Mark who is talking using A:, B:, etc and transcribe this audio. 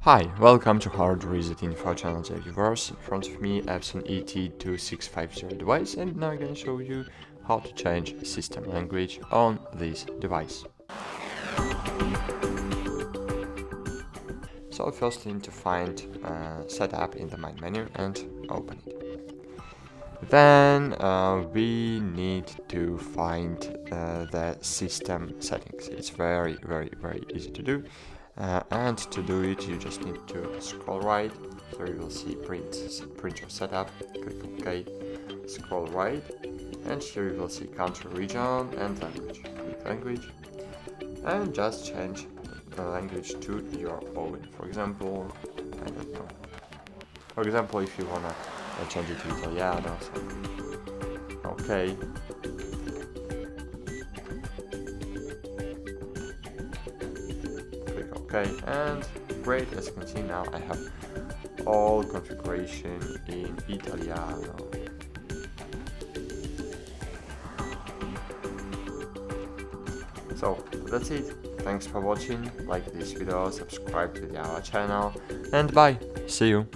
A: Hi, welcome to HardReset.Info channel viewers. In front of me, Epson ET 2650 device, and now I'm going to show you how to change system language on this device. So first you need to find Setup in the main menu and open it. Then we need to find the system settings. It's very easy to do. And to do it, you just need to scroll right. Here you will see print your setup. Click OK. Scroll right, and here you will see country, region, and language. Click language, and just change the language to your own. For example, I don't know. For example, if you wanna change it to Italiano, so OK. Okay, and great, as you can see now I have all configuration in Italiano. So that's it. Thanks for watching. Like this video, subscribe to our channel, and bye. See you.